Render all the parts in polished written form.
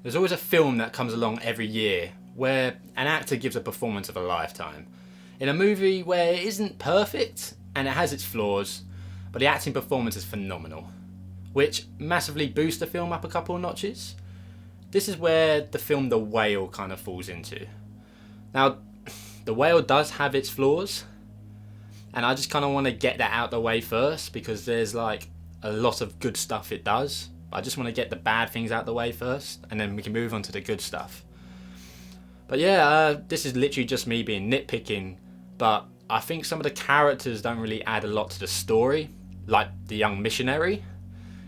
There's always a film that comes along every year where an actor gives a performance of a lifetime. In a movie where it isn't perfect and it has its flaws, but the acting performance is phenomenal, which massively boosts the film up a couple of notches. This is where the film The Whale kind of falls into. Now, The Whale does have its flaws, and I just kind of want to get that out the way first because there's like a lot of good stuff it does. I just want to get the bad things out the way first, and then we can move on to the good stuff. But yeah, this is literally just me being nitpicking, but I think some of the characters don't really add a lot to the story, like the young missionary.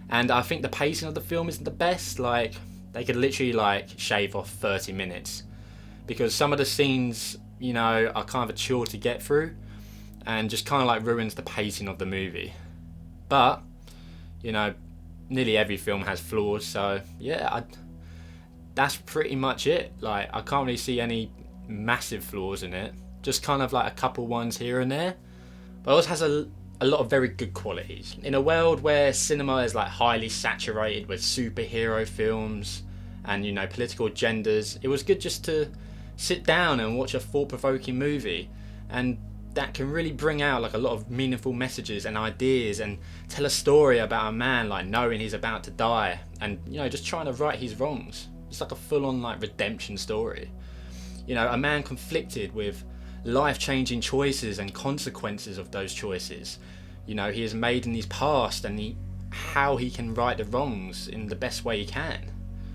And I think the pacing of the film isn't the best. Like, they could literally like shave off 30 minutes because some of the scenes, you know, are kind of a chore to get through and just kind of like ruins the pacing of the movie. But, you know, nearly every film has flaws, so yeah, that's pretty much it. Like, I can't really see any massive flaws in it, just kind of like a couple ones here and there, but it also has a lot of very good qualities. In a world where cinema is like highly saturated with superhero films and, you know, political agendas, it was good just to sit down and watch a thought-provoking movie, and that can really bring out like a lot of meaningful messages and ideas and tell a story about a man like knowing he's about to die and, you know, just trying to right his wrongs. It's like a full-on like redemption story. You know, a man conflicted with life-changing choices and consequences of those choices. You know, he has made in his past and how he can right the wrongs in the best way he can.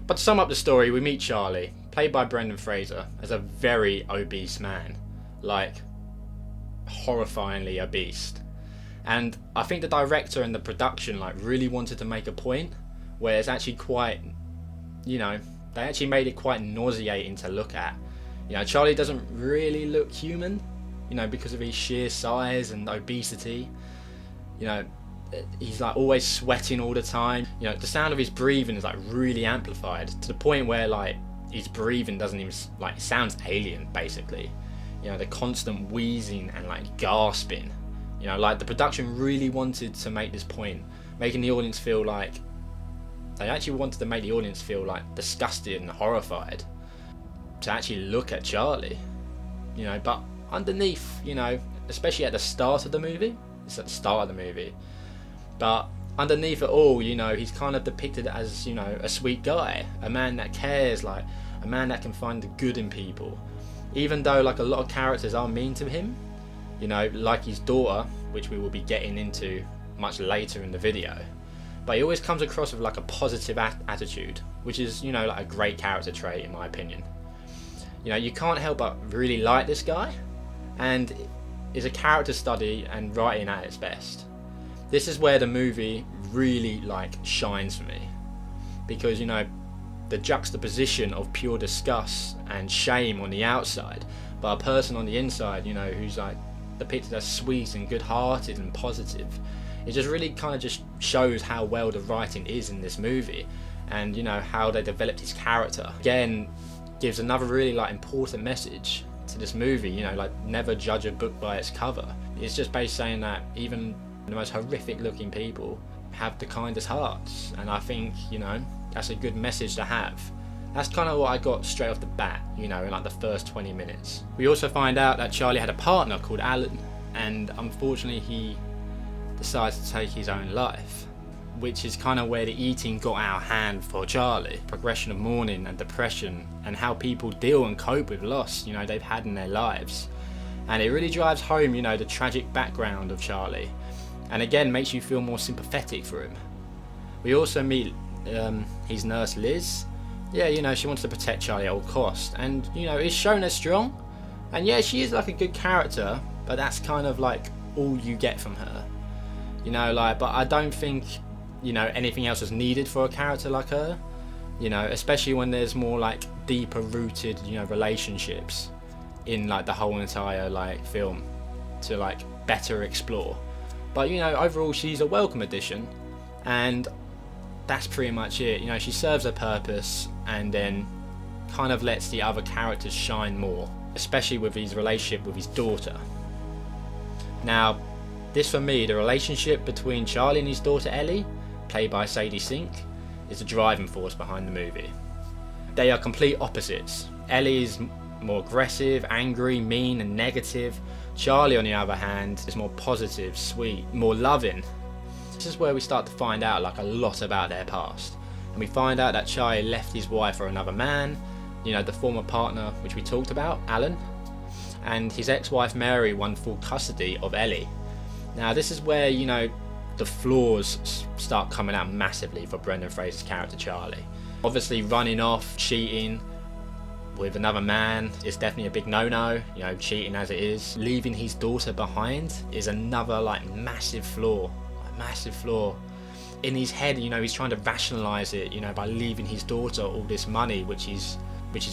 But to sum up the story, we meet Charlie, played by Brendan Fraser, as a very obese man. Like, horrifyingly obese. And I think the director and the production like really wanted to make a point where it's actually quite, you know, they actually made it quite nauseating to look at. You know, Charlie doesn't really look human, you know, because of his sheer size and obesity. You know, he's like always sweating all the time. You know, the sound of his breathing is like really amplified to the point where like his breathing doesn't even, like, it sounds alien basically. You know, the constant wheezing and like gasping. You know, like the production really wanted to make this point, making the audience feel like, they actually wanted to make the audience feel like disgusted and horrified to actually look at Charlie. You know, but underneath, you know, especially at the start of the movie, it's at the start of the movie, but underneath it all, you know, he's kind of depicted as, you know, a sweet guy, a man that cares, like a man that can find the good in people. Even though like a lot of characters are mean to him, you know, like his daughter, which we will be getting into much later in the video, but he always comes across with like a positive attitude, which is, you know, like a great character trait in my opinion. You know, you can't help but really like this guy, and is a character study and writing at its best. This is where the movie really like shines for me, because, you know, the juxtaposition of pure disgust and shame on the outside, but a person on the inside, you know, who's like depicted as sweet and good-hearted and positive. It just really kind of just shows how well the writing is in this movie, and, you know, how they developed his character. Again, gives another really like important message to this movie. You know, like, never judge a book by its cover. It's just basically saying that even the most horrific looking people have the kindest hearts, and I think, you know, that's a good message to have. That's kind of what I got straight off the bat, you know, in like the first 20 minutes. We also find out that Charlie had a partner called Alan, and unfortunately he decides to take his own life, which is kind of where the eating got out of hand for Charlie. Progression of mourning and depression, and how people deal and cope with loss, you know, they've had in their lives. And it really drives home, you know, the tragic background of Charlie, and again makes you feel more sympathetic for him. We also meet his nurse Liz. Yeah, you know, she wants to protect Charlie at all costs, and, you know, is shown as strong, and yeah, she is like a good character, but that's kind of like all you get from her, you know, like, but I don't think, you know, anything else is needed for a character like her, you know, especially when there's more like deeper rooted, you know, relationships in like the whole entire like film to like better explore. But, you know, overall she's a welcome addition, and that's pretty much it. You know, she serves her purpose and then kind of lets the other characters shine more, especially with his relationship with his daughter. Now, this for me, the relationship between Charlie and his daughter Ellie, played by Sadie Sink, is the driving force behind the movie. They are complete opposites. Ellie is more aggressive, angry, mean and negative. Charlie, on the other hand, is more positive, sweet, more loving. This is where we start to find out like a lot about their past. And we find out that Charlie left his wife for another man, you know, the former partner which we talked about, Alan. And his ex-wife Mary won full custody of Ellie. Now this is where, you know, the flaws start coming out massively for Brendan Fraser's character Charlie. Obviously running off, cheating with another man is definitely a big no-no, you know, cheating as it is. Leaving his daughter behind is another like massive flaw. In his head, you know, he's trying to rationalize it, you know, by leaving his daughter all this money which he's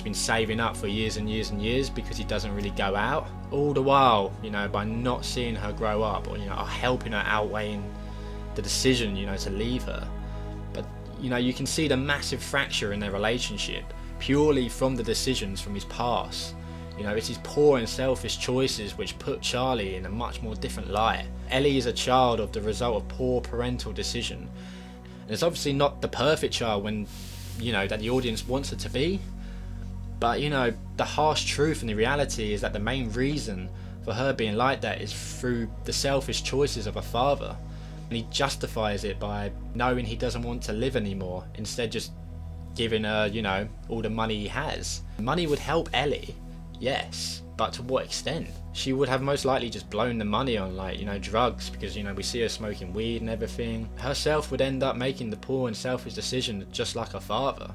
been saving up for years and years and years because he doesn't really go out. All the while, you know, by not seeing her grow up, or, you know, helping her, outweighing the decision, you know, to leave her. But, you know, you can see the massive fracture in their relationship purely from the decisions from his past. You know, it's his poor and selfish choices which put Charlie in a much more different light. Ellie is a child of the result of poor parental decision. And it's obviously not the perfect child when, you know, that the audience wants it to be. But, you know, the harsh truth and the reality is that the main reason for her being like that is through the selfish choices of her father. And he justifies it by knowing he doesn't want to live anymore, instead just giving her, you know, all the money he has. Money would help Ellie, yes, but to what extent? She would have most likely just blown the money on, like, you know, drugs, because, you know, we see her smoking weed and everything. Herself would end up making the poor and selfish decision just like her father.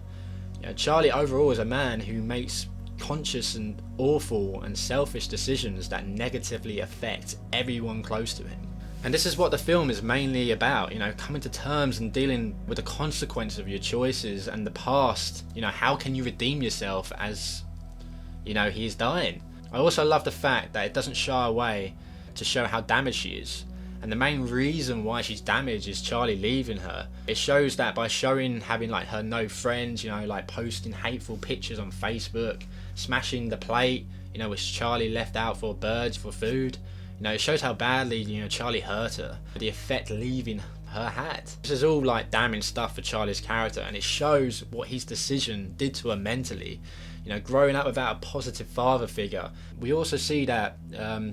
You know, Charlie overall is a man who makes conscious and awful and selfish decisions that negatively affect everyone close to him. And this is what the film is mainly about, you know, coming to terms and dealing with the consequence of your choices and the past. You know, how can you redeem yourself as, you know, he's dying? I also love the fact that it doesn't shy away to show how damaged she is. And the main reason why she's damaged is Charlie leaving her. It shows that by showing having like her no friends, you know, like posting hateful pictures on Facebook, smashing the plate, you know, which Charlie left out for birds for food. You know, it shows how badly, you know, Charlie hurt her, the effect leaving her had. This is all like damning stuff for Charlie's character, and it shows what his decision did to her mentally. You know, growing up without a positive father figure. We also see that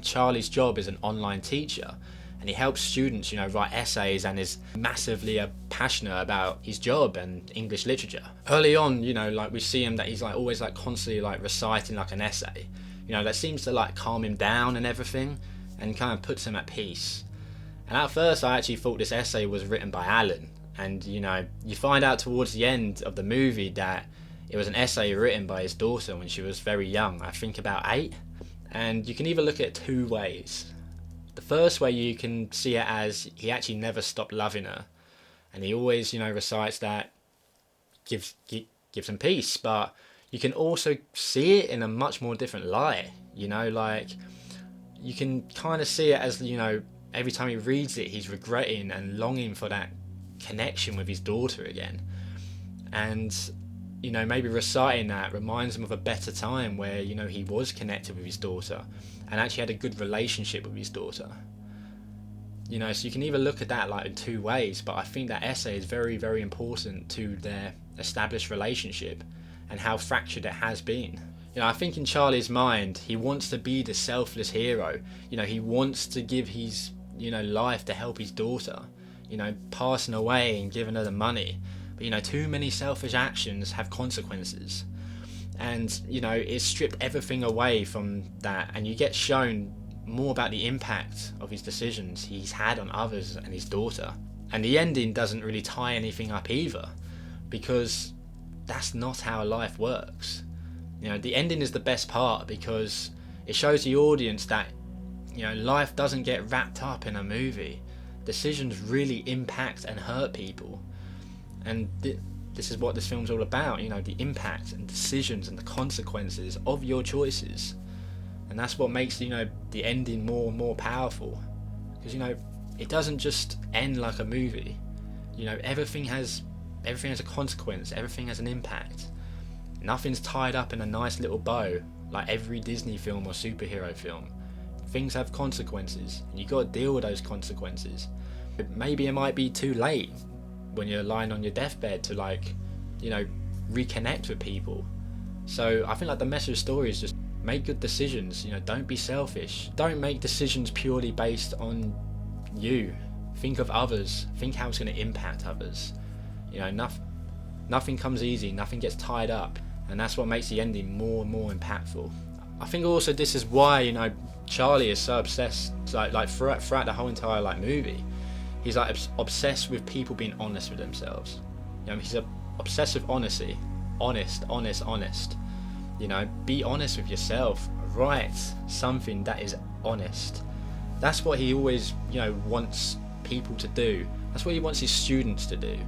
Charlie's job is an online teacher, and he helps students, you know, write essays, and is massively passionate about his job and English literature. Early on, you know, like we see him that he's like always like constantly like reciting like an essay. You know, that seems to like calm him down and everything, and kind of puts him at peace. And at first I actually thought this essay was written by Alan, and, you know, you find out towards the end of the movie that it was an essay written by his daughter when she was very young, I think about 8. And you can either look at it 2 ways. The first way, you can see it as he actually never stopped loving her, and he always, you know, recites that, gives him peace. But you can also see it in a much more different light, you know, like you can kind of see it as, you know, every time he reads it he's regretting and longing for that connection with his daughter again. And, you know, maybe reciting that reminds him of a better time where, you know, he was connected with his daughter and actually had a good relationship with his daughter. You know, so you can either look at that like in 2 ways, but I think that essay is very, very important to their established relationship and how fractured it has been. You know, I think in Charlie's mind, he wants to be the selfless hero. You know, he wants to give his, you know, life to help his daughter, you know, passing away and giving her the money. But, you know, too many selfish actions have consequences. And, you know, it's stripped everything away from that, and you get shown more about the impact of his decisions he's had on others and his daughter. And the ending doesn't really tie anything up either, because that's not how life works. You know, the ending is the best part because it shows the audience that, you know, life doesn't get wrapped up in a movie. Decisions really impact and hurt people. And this is what this film's all about, you know, the impact and decisions and the consequences of your choices. And that's what makes, you know, the ending more and more powerful. Because, you know, it doesn't just end like a movie. You know, everything has a consequence, everything has an impact. Nothing's tied up in a nice little bow like every Disney film or superhero film. Things have consequences, and you got to deal with those consequences. Maybe it might be too late when you're lying on your deathbed to, like, you know, reconnect with people. So I think like the message of the story is just make good decisions, you know, don't be selfish. Don't make decisions purely based on you. Think of others, think how it's going to impact others. You know, nothing comes easy, nothing gets tied up, and that's what makes the ending more and more impactful. I think also this is why, you know, Charlie is so obsessed, like throughout the whole entire like movie, he's like obsessed with people being honest with themselves. You know, he's obsessed with honesty, honest. You know, be honest with yourself. Write something that is honest. That's what he always, you know, wants people to do. That's what he wants his students to do.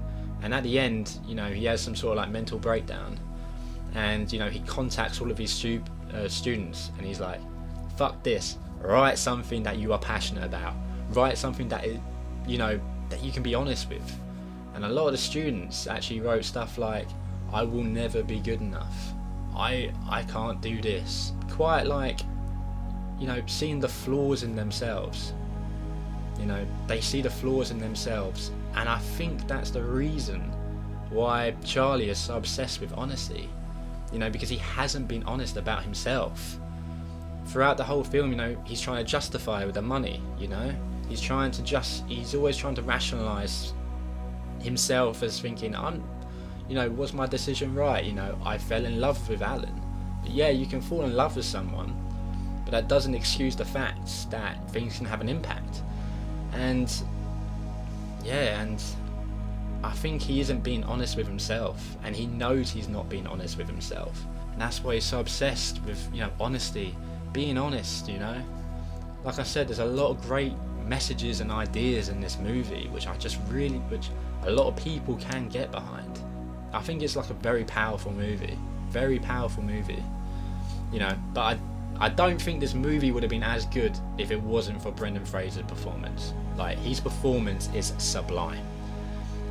And at the end, you know, he has some sort of like mental breakdown, and you know, he contacts all of his students, and he's like, "Fuck this! Write something that you are passionate about. Write something that is, you know, that you can be honest with." And a lot of the students actually wrote stuff like, "I will never be good enough. I can't do this." Quite like, you know, seeing the flaws in themselves. You know, they see the flaws in themselves, and I think that's the reason why Charlie is so obsessed with honesty. You know, because he hasn't been honest about himself. Throughout the whole film, you know, he's trying to justify with the money, you know. He's always trying to rationalize himself as thinking, you know, was my decision right? You know, I fell in love with Alan. But yeah, you can fall in love with someone, but that doesn't excuse the fact that things can have an impact. And yeah, and I think he isn't being honest with himself, and he knows he's not being honest with himself, and that's why he's so obsessed with, you know, honesty, being honest. You know, like I said, there's a lot of great messages and ideas in this movie which a lot of people can get behind. I think it's like a very powerful movie, you know. But I don't think this movie would have been as good if it wasn't for Brendan Fraser's performance. Like, his performance is sublime,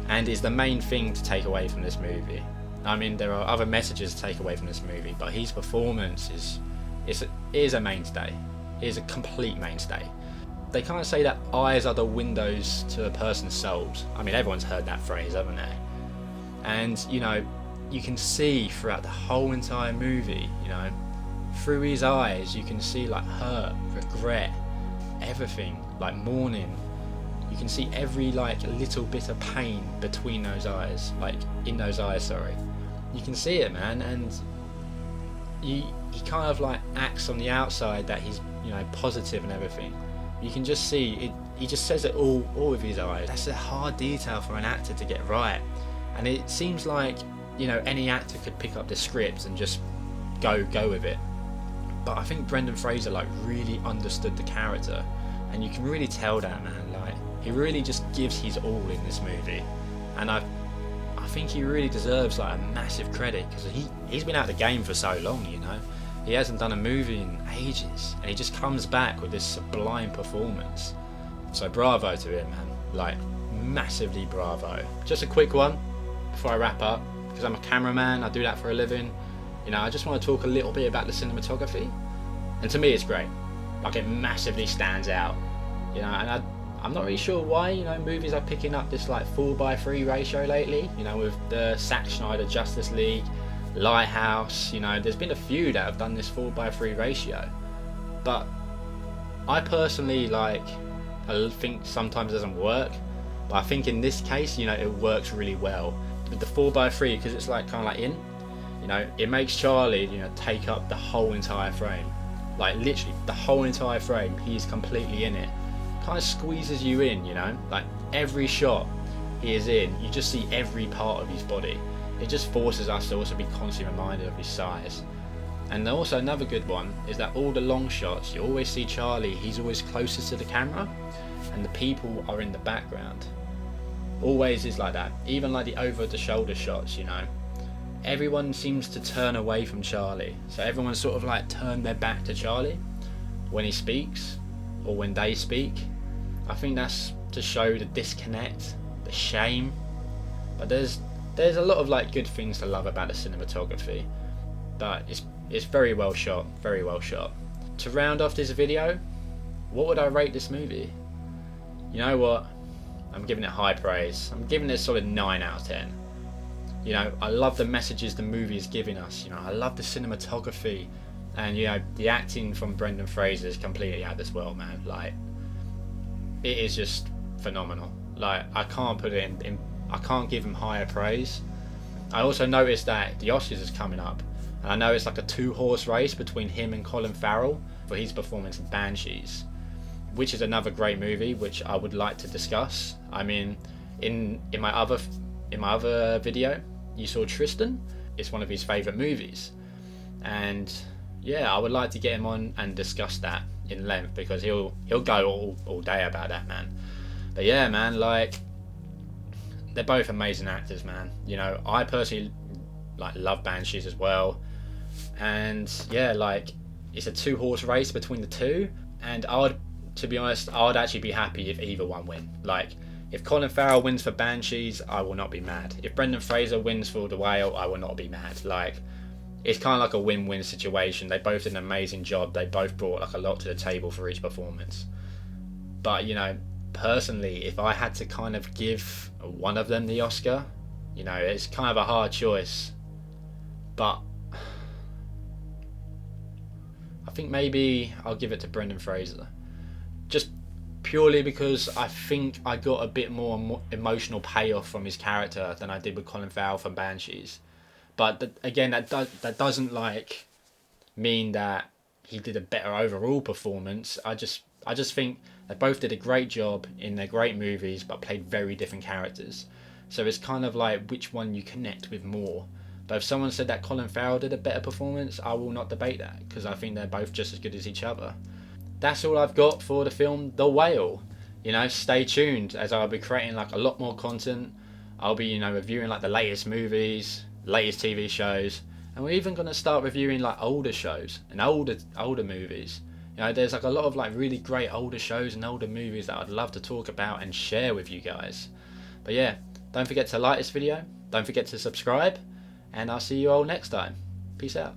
and is the main thing to take away from this movie. I mean, there are other messages to take away from this movie, but his performance is a mainstay. It is a complete mainstay. They can't say that eyes are the windows to a person's souls. I mean, everyone's heard that phrase, haven't they? And, you know, you can see throughout the whole entire movie, you know, through his eyes, you can see like hurt, regret, everything, like mourning. You can see every like little bit of pain between those eyes, like in those eyes, sorry. You can see it, man, and he kind of like acts on the outside that he's, you know, positive and everything. You can just see it. He just says it all with his eyes. That's a hard detail for an actor to get right, and it seems like, you know, any actor could pick up the script and just go with it. But I think Brendan Fraser like really understood the character, and you can really tell that, man. Like, he really just gives his all in this movie, and I think he really deserves like a massive credit, because he's been out of the game for so long, you know. He hasn't done a movie in ages, and he just comes back with this sublime performance. So bravo to him, man. Like, massively bravo. Just a quick one before I wrap up, because I'm a cameraman, I do that for a living. You know, I just want to talk a little bit about the cinematography, and to me it's great. Like, it massively stands out, you know. And I'm not really sure why, you know, movies are picking up this like 4:3 ratio lately, you know, with the Zack Snyder Justice League, Lighthouse. You know, there's been a few that have done this 4:3 ratio, but I personally I think sometimes it doesn't work, but I think in this case, you know, it works really well with the 4:3, because it's like kind of like you know, it makes Charlie, you know, take up the whole entire frame, like literally the whole entire frame. He's completely in it, kind of squeezes you in, you know, like every shot he is in, you just see every part of his body. It just forces us to also be constantly reminded of his size. And also another good one is that all the long shots, you always see Charlie, he's always closest to the camera, and the people are in the background. Always is like that. Even like the over the shoulder shots, you know, everyone seems to turn away from Charlie, so everyone sort of like turned their back to Charlie when he speaks, or when they speak. I think that's to show the disconnect, the shame. But there's a lot of like good things to love about the cinematography, but it's very well shot, very well shot. To round off this video, what would I rate this movie? You know what, I'm giving it high praise. I'm giving it a solid 9 out of 10. You know, I love the messages the movie is giving us. You know, I love the cinematography, and you know, the acting from Brendan Fraser is completely out of this world, man. Like, it is just phenomenal. Like, I can't put it in I can't give him higher praise. I also noticed that the Oscars is coming up, and I know it's like a 2-horse race between him and Colin Farrell for his performance in Banshees, which is another great movie which I would like to discuss. I mean, in my other video, you saw Tristan. It's one of his favourite movies, and yeah, I would like to get him on and discuss that in length, because he'll go all day about that, man. But yeah, man, like, they're both amazing actors, man. You know, I personally like love Banshees as well, and yeah, like, it's a 2-horse race between the two, and to be honest, I would actually be happy if either one win. Like, if Colin Farrell wins for Banshees, I will not be mad. If Brendan Fraser wins for The Whale, I will not be mad. Like, it's kind of like a win-win situation. They both did an amazing job. They both brought like a lot to the table for each performance. But, you know, personally, if I had to kind of give one of them the Oscar, you know, it's kind of a hard choice. But I think maybe I'll give it to Brendan Fraser. Just purely because I think I got a bit more emotional payoff from his character than I did with Colin Farrell from Banshees. But again, that doesn't like mean that he did a better overall performance. I just think they both did a great job in their great movies, but played very different characters. So it's kind of like which one you connect with more. But if someone said that Colin Farrell did a better performance, I will not debate that, because I think they're both just as good as each other. That's all I've got for the film The Whale. You know, stay tuned, as I'll be creating like a lot more content. I'll be, you know, reviewing like the latest movies, latest TV shows, and we're even going to start reviewing like older shows and older movies. You know, there's like a lot of like really great older shows and older movies that I'd love to talk about and share with you guys. But yeah, don't forget to like this video, don't forget to subscribe, and I'll see you all next time. Peace out.